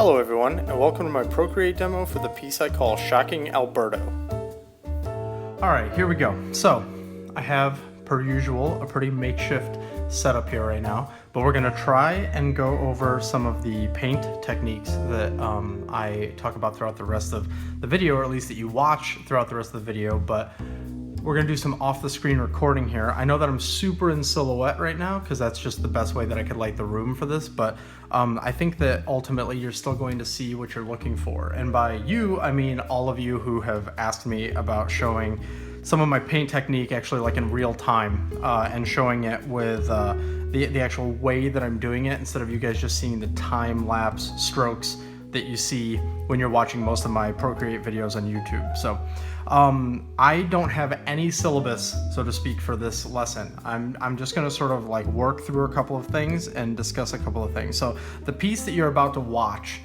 Hello everyone, and welcome to my Procreate demo for the piece I call Shocking Alberto. Alright, here we go. So, I have, per usual, a pretty makeshift setup here right now, but we're going to try and go over some of the paint techniques that I talk about throughout the rest of the video, or at least that you watch throughout the rest of the video, but we're going to do some off-the-screen recording here. I know that I'm super in silhouette right now because that's just the best way that I could light the room for this, but I think that ultimately you're still going to see what you're looking for. And by you, I mean all of you who have asked me about showing some of my paint technique actually like in real time and showing it with the actual way that I'm doing it instead of you guys just seeing the time-lapse strokes that you see when you're watching most of my Procreate videos on YouTube. So I don't have any syllabus, so to speak, for this lesson. I'm just gonna sort of like work through a couple of things and discuss a couple of things. So the piece that you're about to watch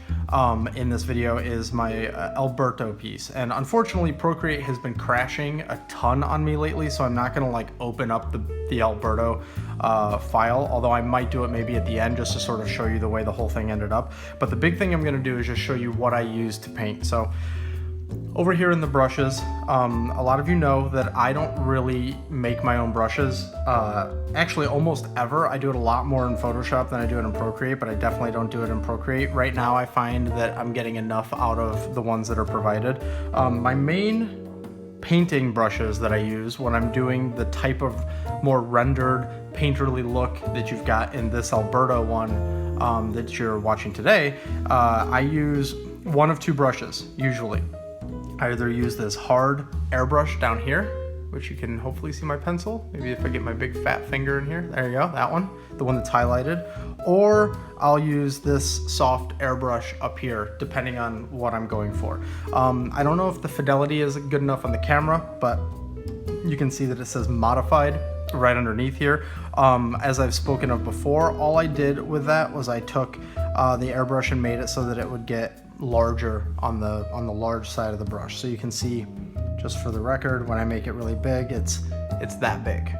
in this video is my Alberto piece. And unfortunately, Procreate has been crashing a ton on me lately, so I'm not gonna like open up the Alberto file, although I might do it maybe at the end just to sort of show you the way the whole thing ended up. But the big thing I'm gonna do is just show you what I use to paint. So over here in the brushes, a lot of you know that I don't really make my own brushes. Actually, almost ever. I do it a lot more in Photoshop than I do it in Procreate, but I definitely don't do it in Procreate. Right now, I find that I'm getting enough out of the ones that are provided. My main painting brushes that I use when I'm doing the type of more rendered, painterly look that you've got in this Alberto one that you're watching today, I use one of two brushes, usually. I either use this hard airbrush down here, which you can hopefully see my pencil. Maybe if I get my big fat finger in here. There you go, that one, the one that's highlighted. Or I'll use this soft airbrush up here, depending on what I'm going for. I don't know if the fidelity is good enough on the camera, but you can see that it says modified right underneath here. As I've spoken of before, all I did with that was I took the airbrush and made it so that it would get larger on the large side of the brush. So you can see, just for the record, when I make it really big, it's that big.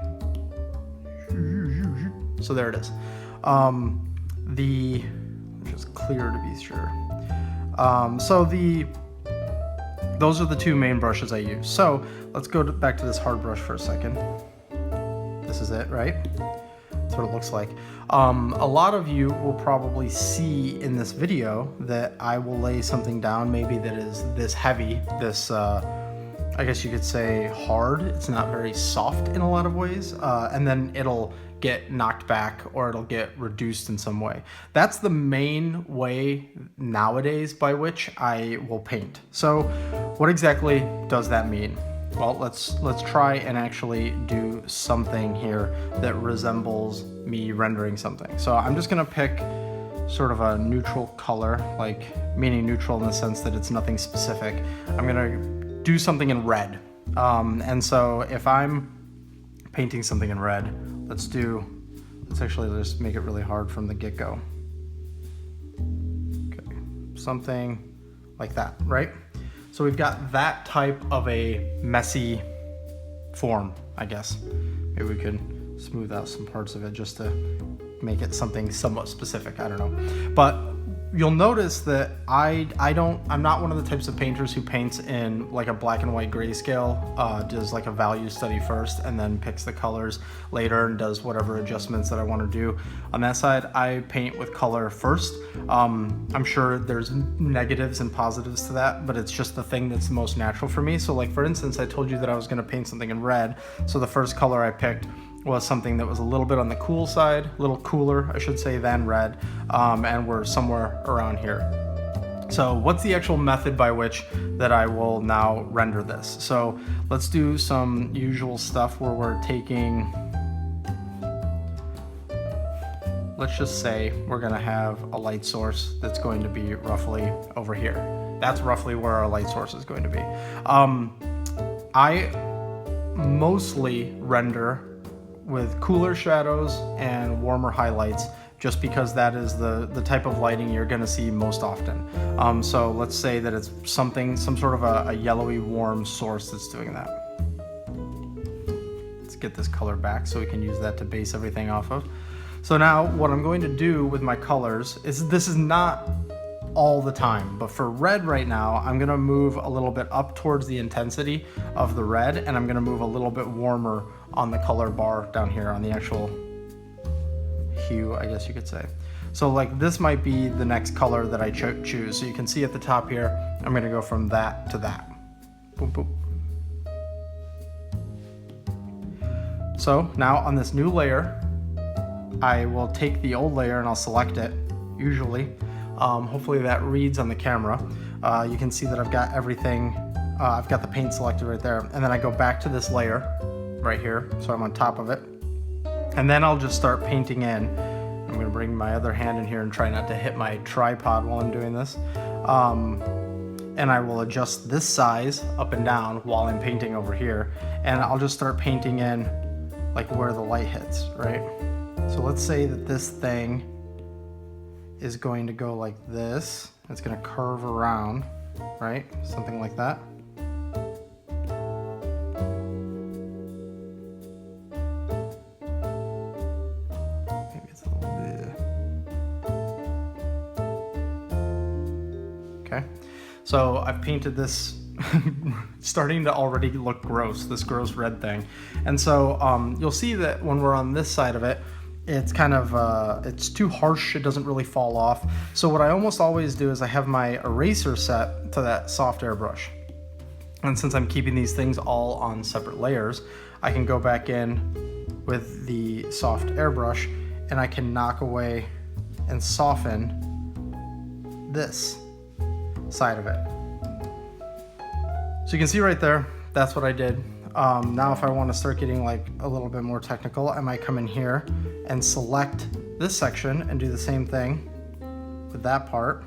So there it is. Just clear to be sure. Those are the two main brushes I use. So let's go back to this hard brush for a second. This is it, right? That's what it looks like. A lot of you will probably see in this video that I will lay something down maybe that is this heavy, this, I guess you could say hard. It's not very soft in a lot of ways. And then it'll get knocked back or it'll get reduced in some way. That's the main way nowadays by which I will paint. So what exactly does that mean? Well, let's try and actually do something here that resembles me rendering something. So I'm just gonna pick sort of a neutral color, like meaning neutral in the sense that it's nothing specific. I'm gonna do something in red. And so if I'm painting something in red, let's actually just make it really hard from the get-go. Okay, something like that, right? So we've got that type of a messy form, I guess. Maybe we could smooth out some parts of it just to make it something somewhat specific, I don't know. But you'll notice that I'm not one of the types of painters who paints in like a black and white grayscale, does like a value study first and then picks the colors later and does whatever adjustments that I want to do. On that side, I paint with color first. I'm sure there's negatives and positives to that, but it's just the thing that's the most natural for me. So like for instance, I told you that I was going to paint something in red. So the first color I picked was something that was a little bit on the cool side, a little cooler, I should say, than red, and we're somewhere around here. So what's the actual method by which that I will now render this? So let's do some usual stuff where we're taking, let's just say we're gonna have a light source that's going to be roughly over here. That's roughly where our light source is going to be. I mostly render with cooler shadows and warmer highlights, just because that is the type of lighting you're gonna see most often. So let's say that it's some sort of a yellowy warm source that's doing that. Let's get this color back so we can use that to base everything off of. So now what I'm going to do with my colors is, this is not all the time. But for red right now, I'm gonna move a little bit up towards the intensity of the red, and I'm gonna move a little bit warmer on the color bar down here on the actual hue, I guess you could say. So like this might be the next color that I choose. So you can see at the top here, I'm gonna go from that to that. Boom, boom. So now on this new layer, I will take the old layer and I'll select it, usually. Hopefully that reads on the camera. You can see that I've got everything, I've got the paint selected right there. And then I go back to this layer right here, so I'm on top of it. And then I'll just start painting in. I'm gonna bring my other hand in here and try not to hit my tripod while I'm doing this. And I will adjust this size up and down while I'm painting over here. And I'll just start painting in like where the light hits, right? So let's say that this thing is going to go like this. It's gonna curve around, right? Something like that. Maybe it's a little bit. Okay, so I've painted this starting to already look gross, this gross red thing. And so you'll see that when we're on this side of it, it's kind of, it's too harsh, it doesn't really fall off. So what I almost always do is I have my eraser set to that soft airbrush. And since I'm keeping these things all on separate layers, I can go back in with the soft airbrush and I can knock away and soften this side of it. So you can see right there, that's what I did. Now if I want to start getting like a little bit more technical, I might come in here and select this section and do the same thing with that part.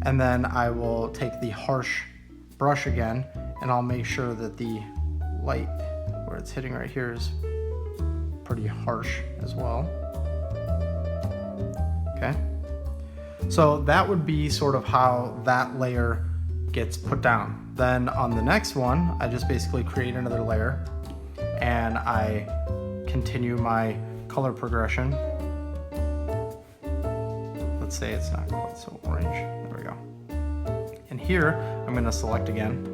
And then I will take the harsh brush again and I'll make sure that the light where it's hitting right here is pretty harsh as well. Okay. So that would be sort of how that layer gets put down. Then on the next one, I just basically create another layer and I continue my color progression. Let's say it's not quite so orange. There we go. And here, I'm gonna select again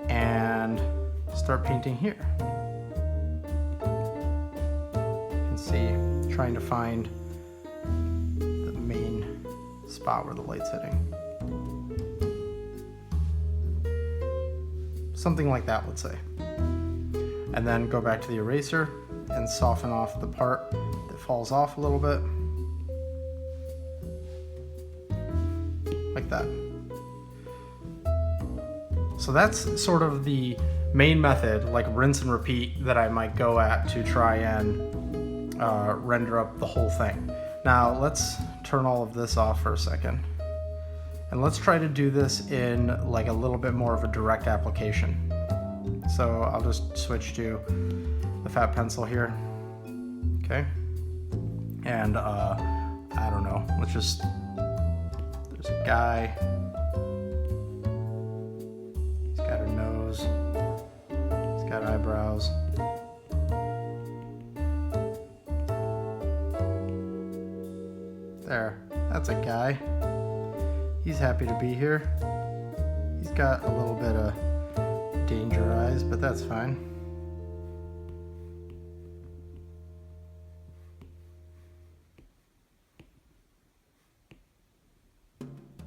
and start painting here. You can see, trying to find the main spot where the light's hitting. Something like that, let's say. And then go back to the eraser and soften off the part that falls off a little bit. Like that. So that's sort of the main method, like rinse and repeat, that I might go at to try and render up the whole thing. Now let's turn all of this off for a second. And let's try to do this in like a little bit more of a direct application. So I'll just switch to the fat pencil here. Okay. And I don't know, let's just, there's a guy. He's got a nose. He's got eyebrows. There, that's a guy. He's happy to be here. He's got a little bit of danger eyes, but that's fine.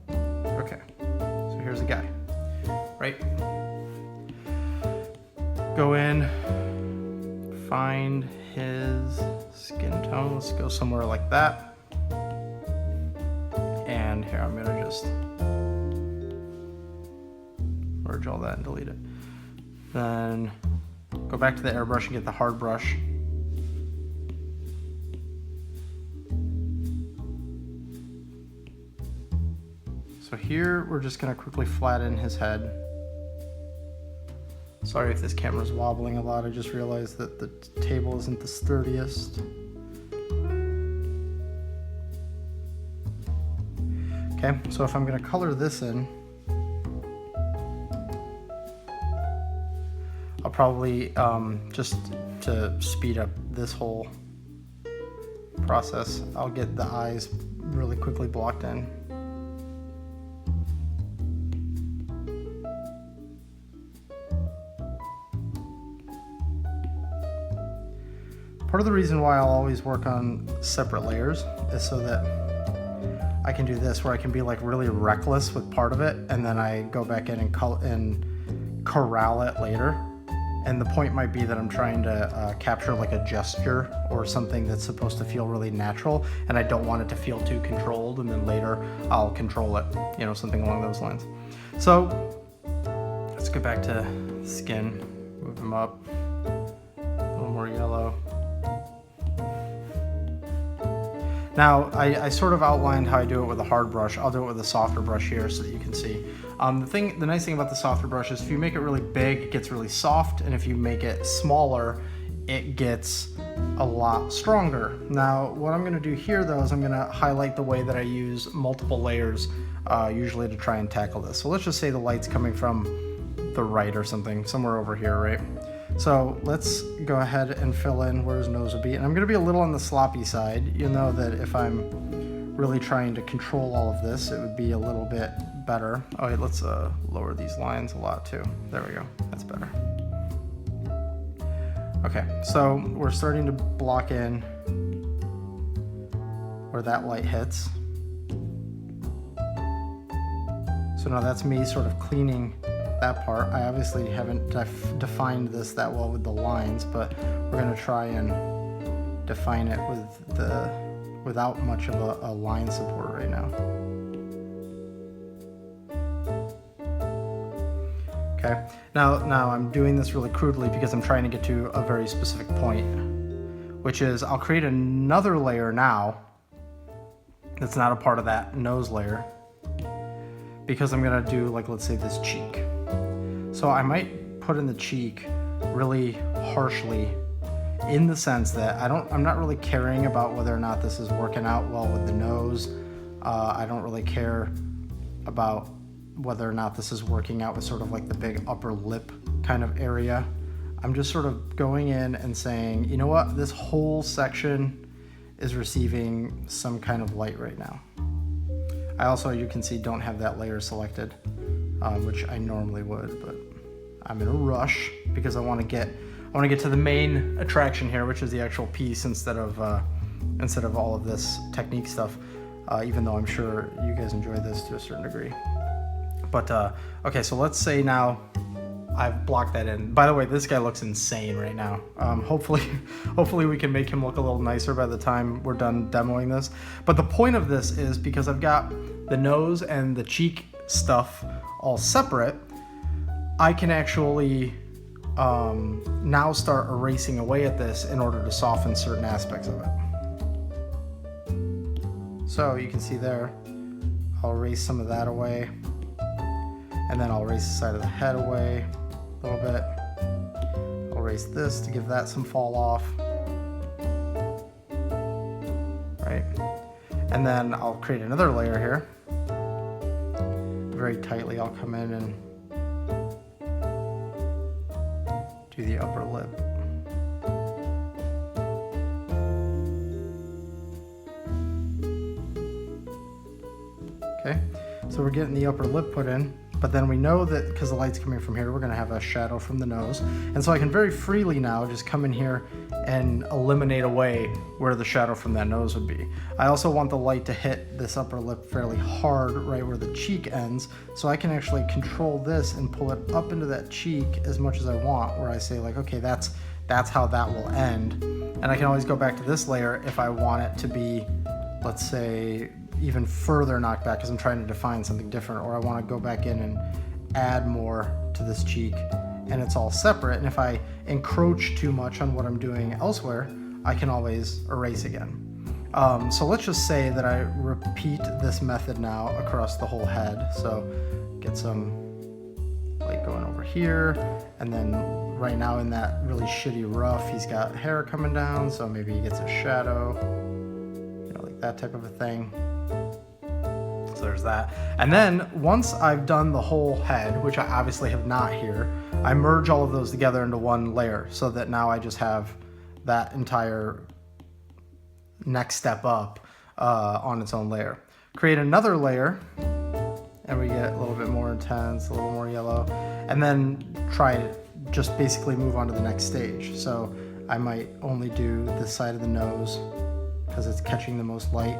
Okay, so here's a guy, right? Go in, find his skin tone. Let's go somewhere like that. And here, I'm gonna just merge all that and delete it. Then go back to the airbrush and get the hard brush. So here, we're just gonna quickly flatten his head. Sorry if this camera's wobbling a lot, I just realized that the table isn't the sturdiest. Okay, so if I'm gonna color this in, I'll probably, just to speed up this whole process, I'll get the eyes really quickly blocked in. Part of the reason why I'll always work on separate layers is so that I can do this, where I can be like really reckless with part of it, and then I go back in and corral it later. And the point might be that I'm trying to capture like a gesture or something that's supposed to feel really natural, and I don't want it to feel too controlled, and then later I'll control it, you know, something along those lines. So let's go back to skin, move them up, a little more yellow. Now, I sort of outlined how I do it with a hard brush. I'll do it with a softer brush here so that you can see. The nice thing about the softer brush is if you make it really big, it gets really soft, and if you make it smaller, it gets a lot stronger. Now, what I'm gonna do here though is I'm gonna highlight the way that I use multiple layers usually to try and tackle this. So let's just say the light's coming from the right or something, somewhere over here, right? So let's go ahead and fill in where his nose would be. And I'm gonna be a little on the sloppy side. You know that if I'm really trying to control all of this, it would be a little bit better. Oh, wait, let's lower these lines a lot too. There we go, that's better. Okay, so we're starting to block in where that light hits. So now that's me sort of cleaning that part. I obviously haven't defined this that well with the lines, but we're going to try and define it without much of a line support right now. Okay, now I'm doing this really crudely because I'm trying to get to a very specific point, which is I'll create another layer now that's not a part of that nose layer, because I'm gonna do, like, let's say this cheek. So I might put in the cheek really harshly, in the sense that I'm not really caring about whether or not this is working out well with the nose. I don't really care about whether or not this is working out with sort of like the big upper lip kind of area. I'm just sort of going in and saying, you know what, this whole section is receiving some kind of light right now. I also, you can see, don't have that layer selected, which I normally would, but I'm in a rush because I want to get to the main attraction here, which is the actual piece, instead of all of this technique stuff. Even though I'm sure you guys enjoy this to a certain degree. But okay, so let's say now I've blocked that in. By the way, this guy looks insane right now. Hopefully we can make him look a little nicer by the time we're done demoing this. But the point of this is, because I've got the nose and the cheek stuff all separate, I can actually now start erasing away at this in order to soften certain aspects of it. So you can see there, I'll erase some of that away, and then I'll erase the side of the head away a little bit. I'll erase this to give that some fall off, right? And then I'll create another layer here. Very tightly, I'll come in and do the upper lip. Okay, so we're getting the upper lip put in, but then we know that because the light's coming from here, we're going to have a shadow from the nose. And so I can very freely now just come in here and eliminate away where the shadow from that nose would be. I also want the light to hit this upper lip fairly hard, right where the cheek ends, so I can actually control this and pull it up into that cheek as much as I want, where I say, like, okay, that's how that will end. And I can always go back to this layer if I want it to be, let's say, even further knocked back because I'm trying to define something different, or I want to go back in and add more to this cheek, and it's all separate. And if I encroach too much on what I'm doing elsewhere, I can always erase again. So let's just say that I repeat this method now across the whole head. So get some light going over here, and then right now in that really shitty rough, he's got hair coming down, so maybe he gets a shadow, you know, like that type of a thing. So there's that. And then once I've done the whole head, which I obviously have not here, I merge all of those together into one layer, so that now I just have that entire next step up on its own layer. Create another layer, and we get a little bit more intense, a little more yellow, and then try to just basically move on to the next stage. So I might only do this side of the nose because it's catching the most light,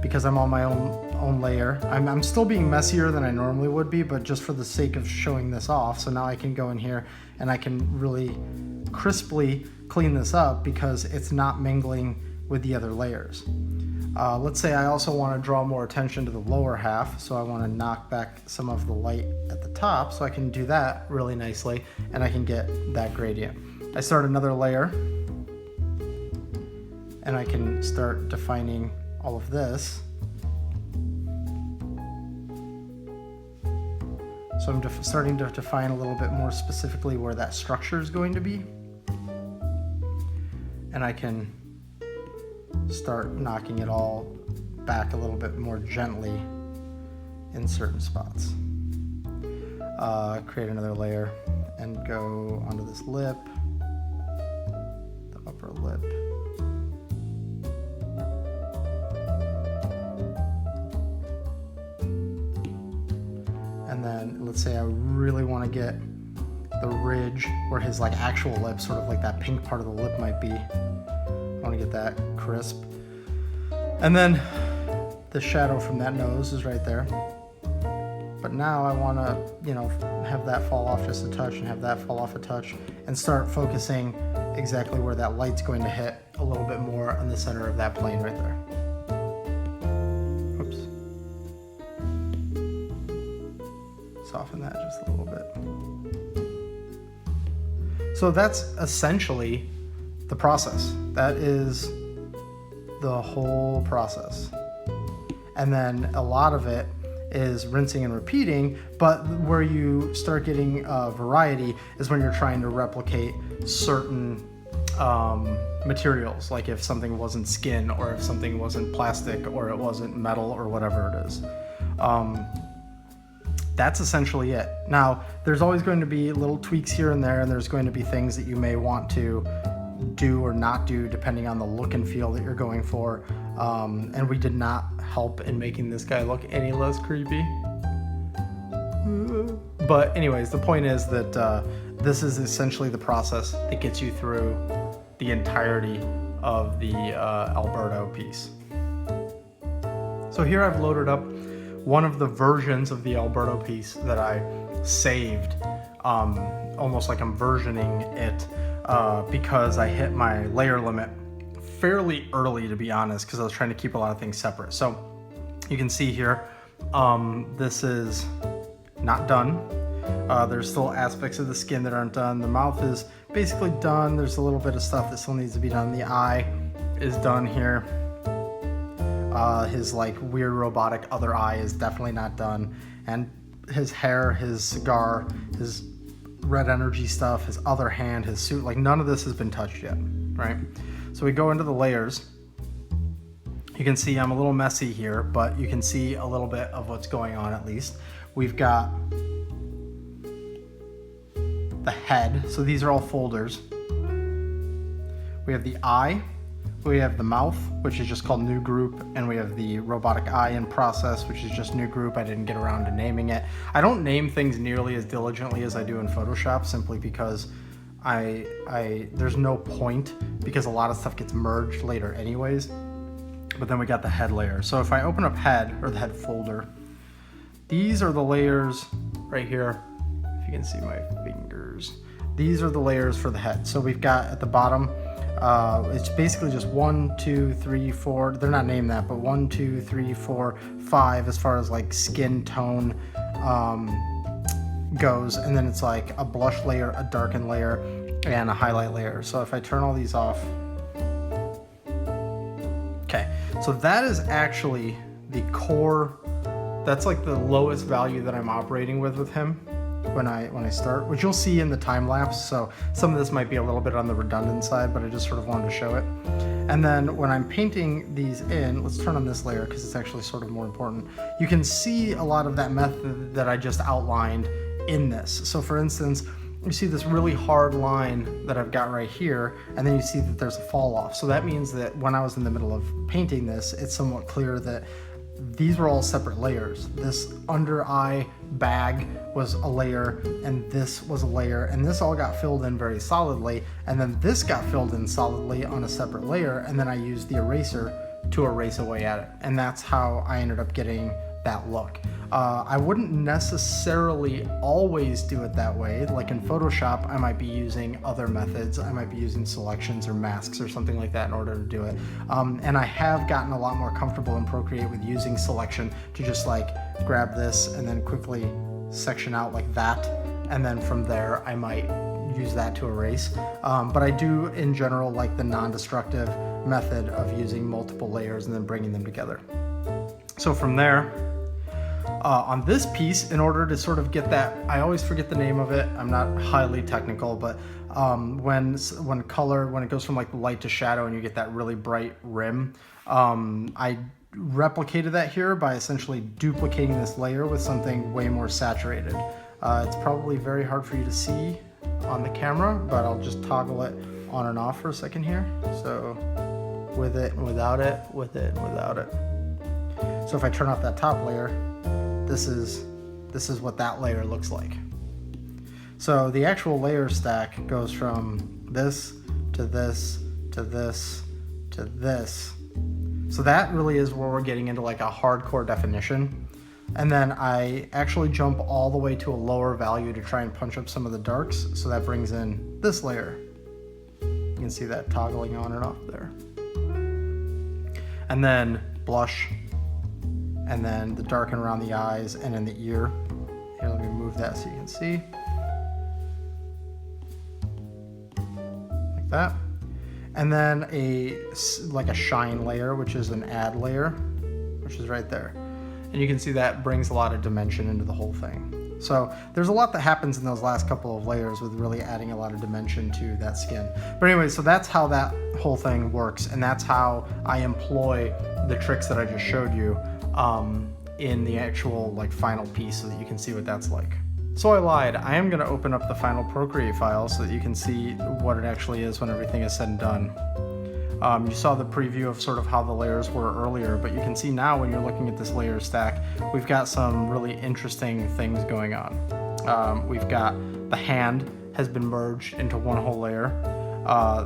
because I'm on my own layer. I'm still being messier than I normally would be, but just for the sake of showing this off. So now I can go in here and I can really crisply clean this up because it's not mingling with the other layers. Let's say I also want to draw more attention to the lower half, so I want to knock back some of the light at the top, so I can do that really nicely and I can get that gradient. I start another layer and I can start defining all of this. So I'm starting to define a little bit more specifically where that structure is going to be. And I can start knocking it all back a little bit more gently in certain spots. Create another layer and go onto this lip, the upper lip. And then let's say I really want to get the ridge where his like actual lip, sort of like that pink part of the lip might be. I want to get that crisp. And then the shadow from that nose is right there. But now I want to, have that fall off just a touch and have that fall off a touch and start focusing exactly where that light's going to hit a little bit more on the center of that plane right there. Oops. Soften that just a little bit. So that's essentially the process. That is the whole process. And then a lot of it is rinsing and repeating, but where you start getting variety is when you're trying to replicate certain materials, like if something wasn't skin, or if something wasn't plastic, or it wasn't metal, or whatever it is. That's essentially it. Now, there's always going to be little tweaks here and there, and there's going to be things that you may want to do or not do depending on the look and feel that you're going for. And we did not help in making this guy look any less creepy. But anyways, the point is that this is essentially the process that gets you through the entirety of the Alberto piece. So here I've loaded up one of the versions of the Alberto piece that I saved, almost like I'm versioning it, because I hit my layer limit fairly early, to be honest, because I was trying to keep a lot of things separate. So you can see here, this is not done. There's still aspects of the skin that aren't done. The mouth is basically done. There's a little bit of stuff that still needs to be done. The eye is done here. His like weird robotic other eye is definitely not done. And his hair, his cigar, his red energy stuff, his other hand, his suit, like none of this has been touched yet, right? So we go into the layers. You can see I'm a little messy here, but you can see a little bit of what's going on at least. We've got the head, so these are all folders. We have the eye, we have the mouth, which is just called new group, and we have the robotic eye in process, which is just new group. I didn't get around to naming it. I don't name things nearly as diligently as I do in Photoshop, simply because there's no point, because a lot of stuff gets merged later anyways. But then we got the head layer. So if I open up head, or the head folder, these are the layers right here. If you can see my fingers, these are the layers for the head. So we've got at the bottom, it's basically just 1, 2, 3, 4. They're not named that, but 1, 2, 3, 4, 5 as far as like skin tone goes. And then it's like a blush layer, a darken layer, and a highlight layer. So if I turn all these off, okay, so that is actually the core. That's like the lowest value that I'm operating with him when I start, which you'll see in the time lapse. So some of this might be a little bit on the redundant side, but I just sort of wanted to show it. And then when I'm painting these in, let's turn on this layer because it's actually sort of more important. You can see a lot of that method that I just outlined in this. So for instance, you see this really hard line that I've got right here, and then you see that there's a fall off. So that means that when I was in the middle of painting this, it's somewhat clear that these were all separate layers. This under eye bag was a layer, and this was a layer, and this all got filled in very solidly, and then this got filled in solidly on a separate layer, and then I used the eraser to erase away at it. And that's how I ended up getting that look. I wouldn't necessarily always do it that way. Like in Photoshop, I might be using other methods. I might be using selections or masks or something like that in order to do it. And I have gotten a lot more comfortable in Procreate with using selection to just like grab this and then quickly section out like that. And then from there, I might use that to erase. But I do in general like the non-destructive method of using multiple layers and then bringing them together. So from there, on this piece, in order to sort of get that, I always forget the name of it, I'm not highly technical, but when it goes from like light to shadow and you get that really bright rim, I replicated that here by essentially duplicating this layer with something way more saturated. It's probably very hard for you to see on the camera, but I'll just toggle it on and off for a second here. So with it and without it, with it and without it. So if I turn off that top layer, this is what that layer looks like. So the actual layer stack goes from this to this to this to this. So that really is where we're getting into like a hardcore definition. And then I actually jump all the way to a lower value to try and punch up some of the darks. So that brings in this layer. You can see that toggling on and off there. And then blush, and then the darken around the eyes and in the ear. Here, let me move that so you can see. Like that. And then like a shine layer, which is an add layer, which is right there. And you can see that brings a lot of dimension into the whole thing. So there's a lot that happens in those last couple of layers with really adding a lot of dimension to that skin. But anyway, so that's how that whole thing works, and that's how I employ the tricks that I just showed you in the actual like final piece so that you can see what that's like. So I lied. I am going to open up the final Procreate file so that you can see what it actually is when everything is said and done. You saw the preview of sort of how the layers were earlier, but you can see now when you're looking at this layer stack, we've got some really interesting things going on. We've got the hand has been merged into one whole layer.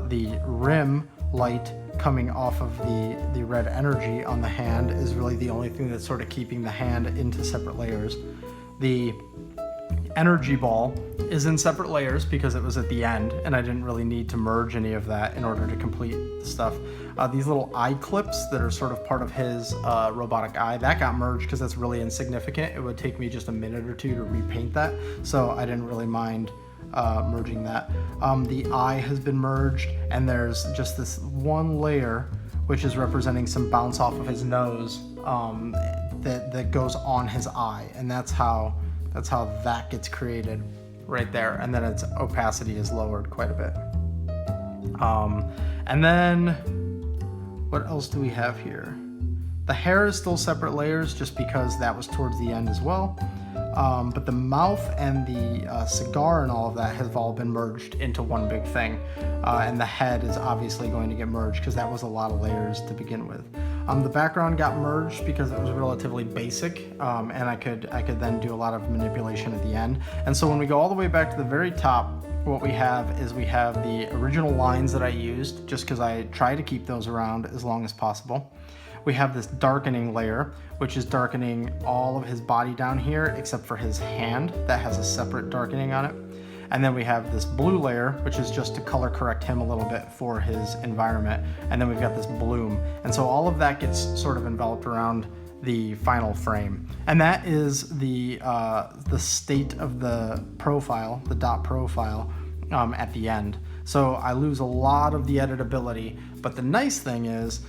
The rim light coming off of the red energy on the hand is really the only thing that's sort of keeping the hand into separate layers. The energy ball is in separate layers because it was at the end and I didn't really need to merge any of that in order to complete the stuff. These little eye clips that are sort of part of his robotic eye, that got merged because that's really insignificant. It would take me just a minute or two to repaint that, so I didn't really mind merging that. The eye has been merged, and there's just this one layer which is representing some bounce off of his nose that goes on his eye, and that's how that gets created right there. And then its opacity is lowered quite a bit. And then what else do we have here? The hair is still separate layers just because that was towards the end as well. But the mouth and the cigar and all of that have all been merged into one big thing. And the head is obviously going to get merged because that was a lot of layers to begin with. The background got merged because it was relatively basic, and I could then do a lot of manipulation at the end. And so when we go all the way back to the very top, what we have is we have the original lines that I used, just because I try to keep those around as long as possible. We have this darkening layer, which is darkening all of his body down here except for his hand. That has a separate darkening on it. And then we have this blue layer, which is just to color correct him a little bit for his environment. And then we've got this bloom. And so all of that gets sort of enveloped around the final frame. And that is the state of the profile, the dot profile, at the end. So I lose a lot of the editability, but the nice thing is,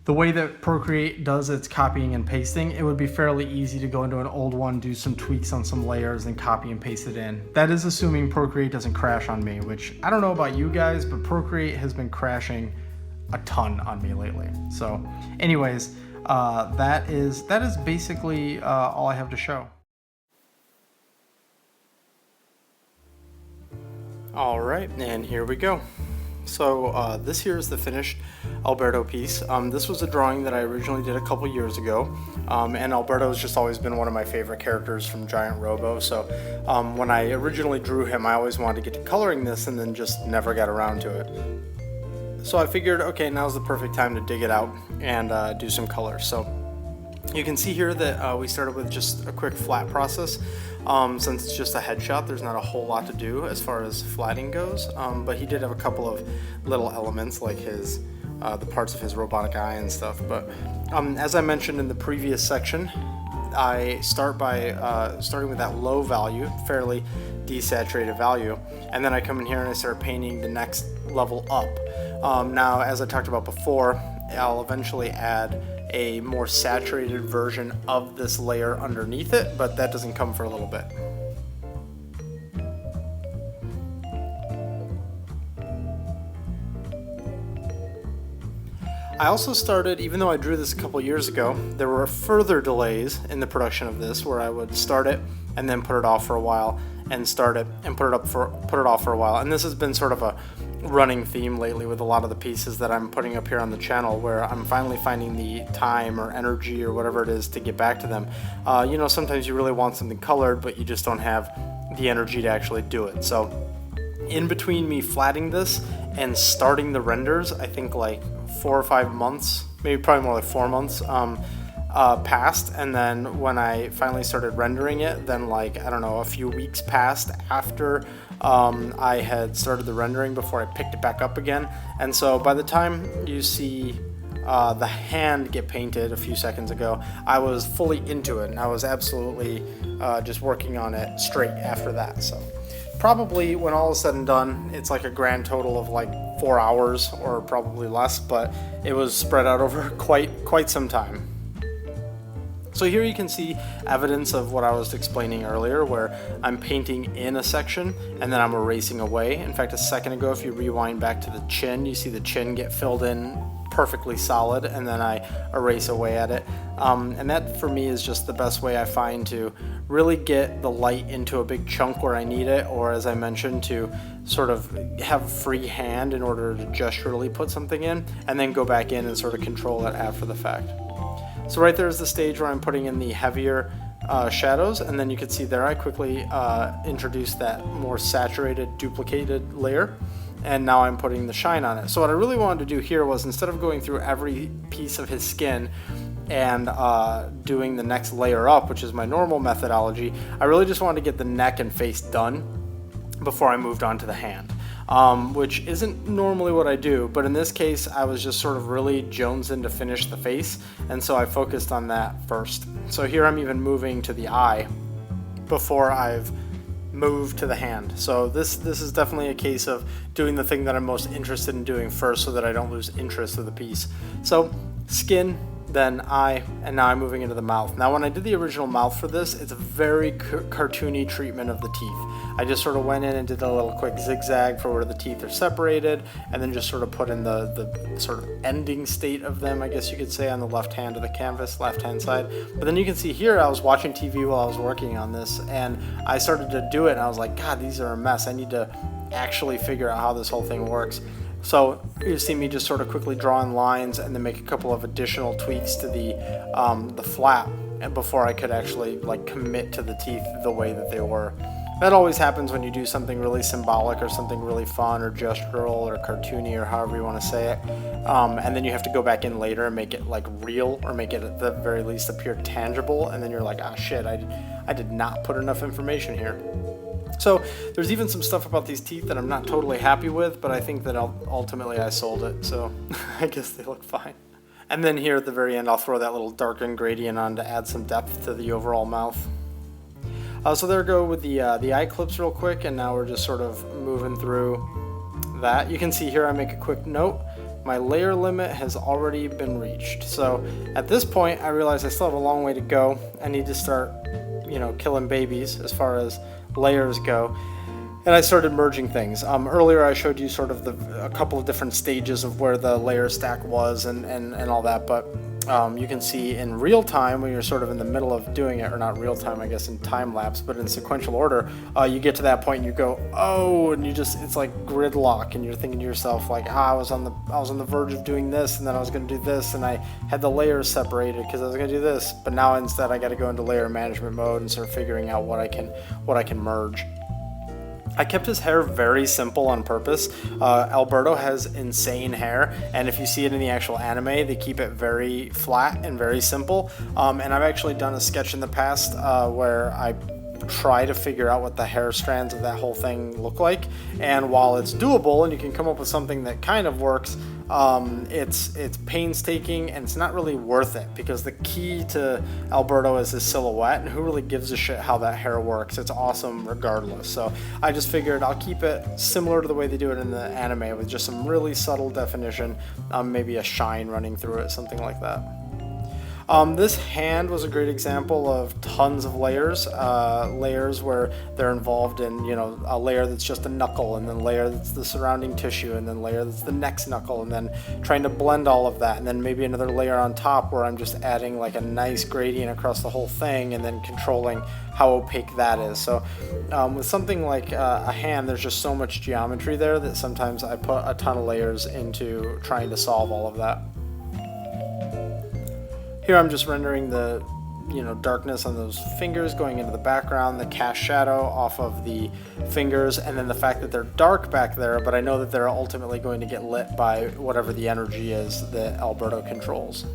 the way that Procreate does its copying and pasting, it would be fairly easy to go into an old one, do some tweaks on some layers, and copy and paste it in. That is assuming Procreate doesn't crash on me, which I don't know about you guys, but Procreate has been crashing a ton on me lately. So anyways, that is basically all I have to show. Alright, and here we go. So this here is the finished Alberto piece. This was a drawing that I originally did a couple years ago, and Alberto has just always been one of my favorite characters from Giant Robo, so when I originally drew him, I always wanted to get to coloring this and then just never got around to it. So I figured, okay, now's the perfect time to dig it out and do some color. So you can see here that we started with just a quick flat process. Since it's just a headshot, there's not a whole lot to do as far as flatting goes, but he did have a couple of little elements like his the parts of his robotic eye and stuff. But as I mentioned in the previous section, I start by starting with that low value, fairly desaturated value, and then I come in here and I start painting the next level up. Now, as I talked about before, I'll eventually add a more saturated version of this layer underneath it, but that doesn't come for a little bit. I also started, even though I drew this a couple years ago, there were further delays in the production of this where I would start it and then put it off for a while, and start it and put it off for a while. And this has been sort of a running theme lately with a lot of the pieces that I'm putting up here on the channel, where I'm finally finding the time or energy or whatever it is to get back to them. You know, sometimes you really want something colored, but you just don't have the energy to actually do it. So in between me flatting this and starting the renders, I think like 4 or 5 months, maybe probably more like 4 months, passed, and then when I finally started rendering it, then like, I don't know, a few weeks passed after I had started the rendering before I picked it back up again. And so by the time you see the hand get painted a few seconds ago, I was fully into it, and I was absolutely just working on it straight after that. So probably when all is said and done, it's like a grand total of like 4 hours or probably less, but it was spread out over quite some time. So here you can see evidence of what I was explaining earlier, where I'm painting in a section and then I'm erasing away. In fact, a second ago, if you rewind back to the chin, you see the chin get filled in perfectly solid, and then I erase away at it. And that for me is just the best way I find to really get the light into a big chunk where I need it, or as I mentioned, to sort of have a free hand in order to gesturally put something in, and then go back in and sort of control it after the fact. So right there is the stage where I'm putting in the heavier shadows, and then you can see there I quickly introduced that more saturated, duplicated layer, and now I'm putting the shine on it. So what I really wanted to do here was, instead of going through every piece of his skin and doing the next layer up, which is my normal methodology, I really just wanted to get the neck and face done before I moved on to the hand. Which isn't normally what I do, but in this case I was just sort of really jonesing to finish the face, and so I focused on that first. So here I'm even moving to the eye before I've moved to the hand. So this is definitely a case of doing the thing that I'm most interested in doing first, so that I don't lose interest of the piece. So skin, then eye, and now I'm moving into the mouth. Now when I did the original mouth for this, it's a very cartoony treatment of the teeth. I just sort of went in and did a little quick zigzag for where the teeth are separated, and then just sort of put in the sort of ending state of them, I guess you could say, on the left hand of the canvas, left hand side. But then you can see here I was watching TV while I was working on this, and I started to do it, and I was like, God, these are a mess. I need to actually figure out how this whole thing works. So you see me just sort of quickly draw in lines and then make a couple of additional tweaks to the flap before I could actually like commit to the teeth the way that they were. That always happens when you do something really symbolic or something really fun or gestural or cartoony or however you want to say it, and then you have to go back in later and make it like real, or make it at the very least appear tangible, and then you're like, ah, shit, I did not put enough information here. So there's even some stuff about these teeth that I'm not totally happy with, but I think that ultimately I sold it, so I guess they look fine. And then here at the very end, I'll throw that little darkened gradient on to add some depth to the overall mouth. So there we go with the eye clips real quick, and now we're just sort of moving through that. You can see here I make a quick note. My layer limit has already been reached. So at this point, I realize I still have a long way to go. I need to start, killing babies as far as layers go. And I started merging things. Earlier I showed you sort of a couple of different stages of where the layer stack was and all that, but you can see in real time when you're sort of in the middle of doing it, or not real time, I guess in time lapse, but in sequential order, you get to that point and you go, oh, and it's like gridlock, and you're thinking to yourself like, I was on the verge of doing this, and then I was going to do this, and I had the layers separated because I was going to do this, but now instead I got to go into layer management mode and start figuring out what I can merge. I kept his hair very simple on purpose. Alberto has insane hair, and if you see it in the actual anime, they keep it very flat and very simple. And I've actually done a sketch in the past where I try to figure out what the hair strands of that whole thing look like, and while it's doable and you can come up with something that kind of works, it's painstaking and it's not really worth it, because the key to Alberto is his silhouette, and who really gives a shit how that hair works? It's awesome regardless. So I just figured I'll keep it similar to the way they do it in the anime, with just some really subtle definition, maybe a shine running through it, something like that. This hand was a great example of tons of layers, layers where they're involved in, a layer that's just a knuckle, and then a layer that's the surrounding tissue, and then a layer that's the next knuckle, and then trying to blend all of that, and then maybe another layer on top where I'm just adding like a nice gradient across the whole thing, and then controlling how opaque that is. So with something like a hand, there's just so much geometry there that sometimes I put a ton of layers into trying to solve all of that. Here I'm just rendering the darkness on those fingers going into the background, the cast shadow off of the fingers, and then the fact that they're dark back there, but I know that they're ultimately going to get lit by whatever the energy is that Alberto controls.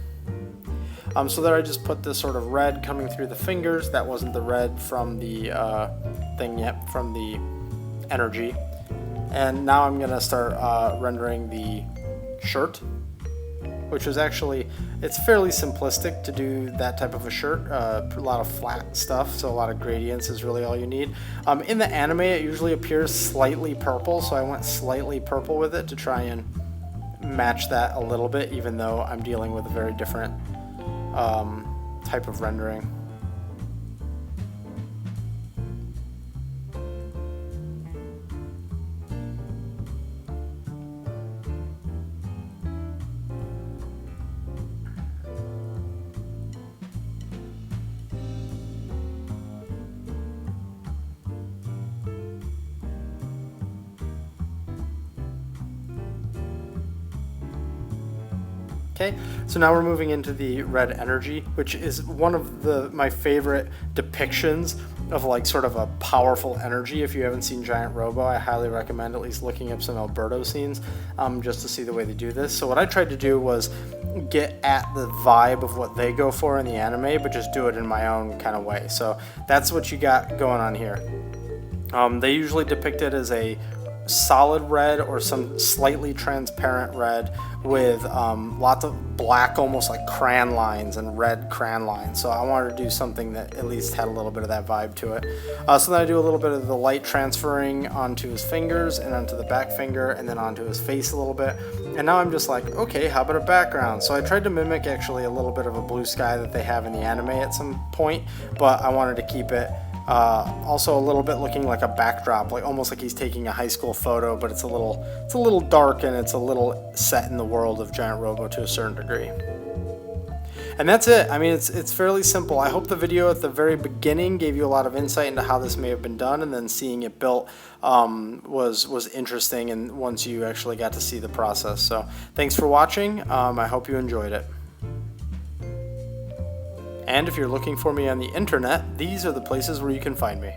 So there I just put this sort of red coming through the fingers. That wasn't the red from the thing yet, from the energy. And now I'm going to start rendering the shirt, which was actually, it's fairly simplistic to do that type of a shirt. A lot of flat stuff, so a lot of gradients is really all you need. In the anime, it usually appears slightly purple, so I went slightly purple with it to try and match that a little bit, even though I'm dealing with a very different type of rendering. Okay, so now we're moving into the red energy, which is one of my favorite depictions of like sort of a powerful energy. If you haven't seen Giant Robo, I highly recommend at least looking up some Alberto scenes just to see the way they do this. So what I tried to do was get at the vibe of what they go for in the anime, but just do it in my own kind of way. So that's what you got going on here. They usually depict it as a solid red or some slightly transparent red with lots of black, almost like crayon lines, and red crayon lines. So I wanted to do something that at least had a little bit of that vibe to it. So then I do a little bit of the light transferring onto his fingers and onto the back finger and then onto his face a little bit. And now I'm just like, okay, how about a background? So I tried to mimic actually a little bit of a blue sky that they have in the anime at some point, but I wanted to keep it also a little bit looking like a backdrop, like almost like he's taking a high school photo, but it's a little dark, and it's a little set in the world of Giant Robo to a certain degree. And that's it. I mean, it's fairly simple. I hope the video at the very beginning gave you a lot of insight into how this may have been done, and then seeing it built was interesting, and once you actually got to see the process. So thanks for watching. I hope you enjoyed it. And if you're looking for me on the internet, these are the places where you can find me.